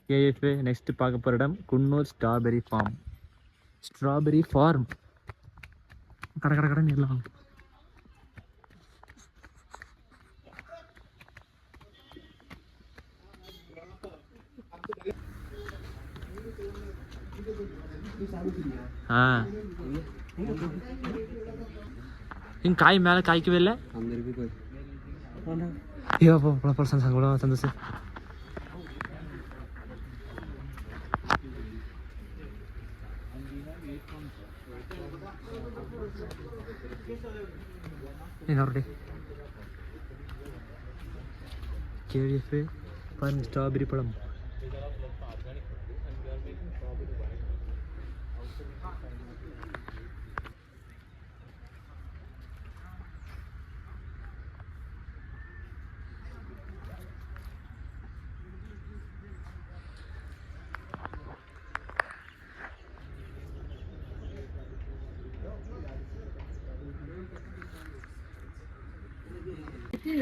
கேஎஃப்ஏ next பார்க்க போகிற இடம் Coonoor strawberry form. Strawberry form கடை கடை கடை நிறலாம். இங்கே காய் மேலே காய்க்கவே இல்லை. ஐயோ சந்தோஷம். கேஎஃப்ஏ பாருங்க ஸ்ட்ராபெரி பழம்.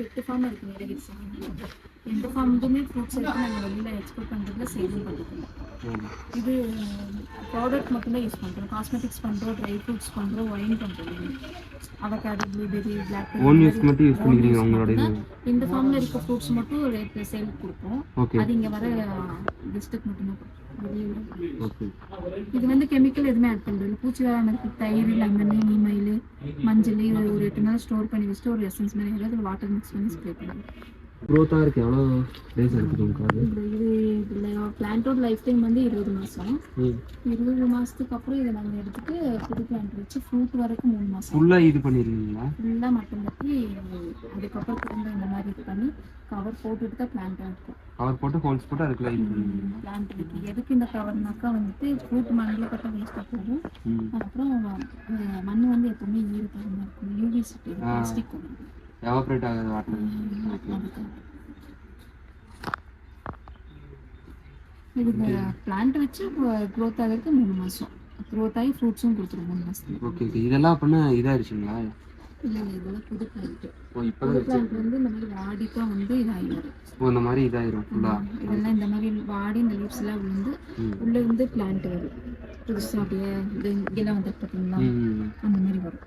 எட்டு ஃபார்ம் இருக்கு நீலகிரி சைடு. எந்த ஃபார்முக்குமே ஃப்ரூட்ஸ் எடுத்து நாங்கள் வெளியில் எக்ஸ்போர்ட் பண்ணுறதுல சேலும் பண்ணிக்கிறோம். இது ப்ராடக்ட் மட்டும்தான் யூஸ் பண்ணுறோம். காஸ்மெட்டிக்ஸ் பண்ணுறோம், ட்ரை ஃப்ரூட்ஸ் பண்ணுறோம், ஒயின் பண்ணுறோம். Avocado, blueberry, blackberry. இந்த ஃபார்மில் இருக்க ஃப்ரூட்ஸ் மட்டும் ரேட் சேலுக்கு கொடுப்போம். அது இங்கே வர டிஸ்ட்ரிக்ட் மட்டும்தான் கொடுப்போம். இது வந்து கெமிக்கல் எதுவுமே ஆட் பண்ணுறது. பூச்சி வராமல் இருக்கு. தயிர், லெமன், நீமயில், மஞ்சள் ஒரு 8 நாள் ஸ்டோர் பண்ணி வச்சுட்டு ஒரு எசன்ஸ் மாதிரி ஏதாவது வாட்டர் மிக்ஸ் பண்ணி ஸ்ப்ரே பண்ணுவோம். க்ரோத்தாக இருக்குது. எவ்வளோ டேஸ் எடுத்துக்கோங்க? இது இதில் பிளான்ட்டோட லைஃப் டைம் வந்து 20 மாதம். 20 மாதத்துக்கு அப்புறம் இதை நாங்கள் எடுத்துட்டு புது பிளான்ட் வச்சு ஃப்ரூட் வரைக்கும் 3 மாதம் ஃபுல்லாக இது பண்ணிடுவீங்களா? ஃபுல்லாக மட்டும் கட்டி அதுக்கப்புறம் திரும்ப இந்த மாதிரி இது பண்ணி கவர் போட்டுட்டு தான் பிளான்ட் இருக்கும். கவர் போட்டு ஹோல்ஸ் போட்டு அதுக்குள்ள பிளான்ட் இருக்குது. எதுக்கு இந்த கவர்னாக்கா வந்துட்டு ஃப்ரூட் மண்ணில் கட்ட வேஸ்ட்டாக போகும். அப்புறம் மண் வந்து எப்பவுமே ஈரப்பதமாக இருக்கும். யூவி சிட்டி பிளாஸ்டிக் எவாபரேட் ஆகாது வாட்டர். இது பிளான்ட் வச்சு க்ரோத் ஆகிறதுக்கு 3 மாதம். க்ரோத் ஆகி ஃப்ரூட்ஸும் கொடுத்துரும் 3 மாதத்துக்கு. Okay okay. இதெல்லாம் அப்படின்னா இதாகிடுச்சுங்களா? இல்லை இதெல்லாம் புது பிளான்ட். புது பிளான்ட் வந்து இந்த மாதிரி வாடிக்கா வந்து இதாகிடும். இந்த மாதிரி இதாயிரும் ஃபுல்லாக. இதெல்லாம் இந்த மாதிரி வாடி இந்த லீவ்ஸ்லாம் விழுந்து உள்ளே இருந்து பிளான்ட் வரும். புதுசாக அப்படியே இதெல்லாம் வந்து பார்த்தீங்களா அந்த மாதிரி வரும்.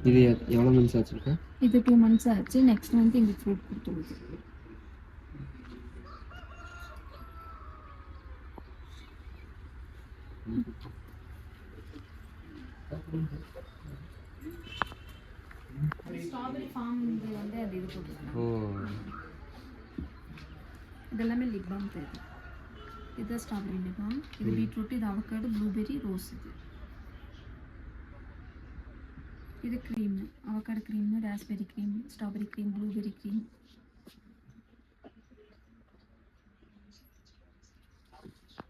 இது எவ்வளோ மந்த்ஸ் ஆச்சுருக்கா? இது 2 months ஆச்சு. நெக்ஸ்ட் மந்த் இங்கே ஃப்ரூட் கொடுத்துருது. ஸ்ட்ராபெரி ஃபார்ம் வந்து அது இது போட்டுருக்காங்க. இதெல்லாமே லிப் பாம் தேவை. இது ஸ்ட்ராபெரி லிப் பாம். இது பீட்ரூட், இது அவக்காடோ, ப்ளூபெரி, ரோஸ். இது cream, avocado cream, raspberry cream, strawberry cream, blueberry cream.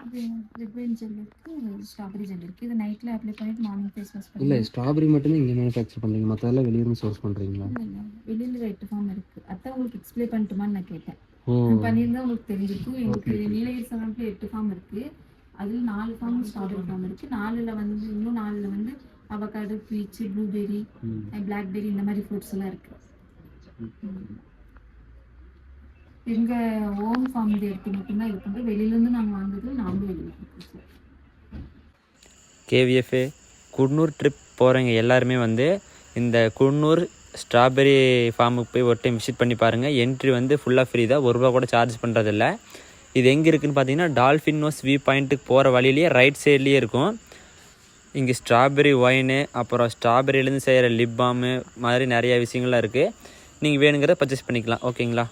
இது லிக்விட் ஜெல் இருக்குது, ஸ்ட்ராபெரி ஜெல் இருக்குது. இது நைட்டில் அப்ளை பண்ணிட்டு மார்னிங் ஃபேஸ் வாஷ் பண்ணி. இல்லை ஸ்ட்ராபெரி மட்டும்தான் இங்கே மேனுஃபேக்சர் பண்ணுறீங்க, மற்றதெல்லாம் வெளியிருந்து சோர்ஸ் பண்ணுறீங்களா? இல்லை வெளியில் 8 ஃபார்ம் இருக்குது. அதான் உங்களுக்கு எக்ஸ்பிளைன் பண்ணிட்டுமான்னு நான் கேட்டேன். பண்ணியிருந்தா உங்களுக்கு தெரிஞ்சிருக்கும். எங்களுக்கு நீலகிரி சரௌண்டில் 8 ஃபார்ம் இருக்குது. அதில் 4 ஃபார்ம் ஸ்ட்ராபெரி ஃபார்ம் இருக்குது. 4ல் வந்து இன்னும் 4ல் வந்து அவகாடோ, பீச், ப்ளூபெரி, பிளாக்பெரி இந்த மாதிரி ஃப்ரூட்ஸ் எல்லாம் இருக்குது. எங்கள் ஓன் ஃபார்ம் இது எடுத்து மட்டும்தான் இது பண்ணுறோம். வெளியிலேருந்து நாங்கள் வாங்குறது நாமளும் வெளியில் கொடுக்குறோம். கேவிஎஃப்ஏ குன்னூர் ட்ரிப் போகிறவங்க எல்லாருமே வந்து இந்த குன்னூர் ஸ்ட்ராபெரி ஃபார்முக்கு போய் ஒரு டைம் விசிட் பண்ணி பாருங்கள். என்ட்ரி வந்து ஃபுல்லாக ஃப்ரீ தான். ₹1 கூட சார்ஜ் பண்ணுறதில்ல. இது எங்கே இருக்குதுன்னு பார்த்தீங்கன்னா டால்ஃபின் நோஸ் வியூ பாயிண்ட்டுக்கு போகிற வழியிலேயே ரைட் சைட்லேயே இருக்கும். இங்கே ஸ்ட்ராபெரி ஒயினு, அப்புறம் ஸ்ட்ராபெரியிலேருந்து செய்கிற லிப் பாமு மாதிரி நிறையா விஷயங்கள்லாம் இருக்குது. நீங்கள் வேணுங்கிறத பர்ச்சேஸ் பண்ணிக்கலாம். ஓகேங்களா?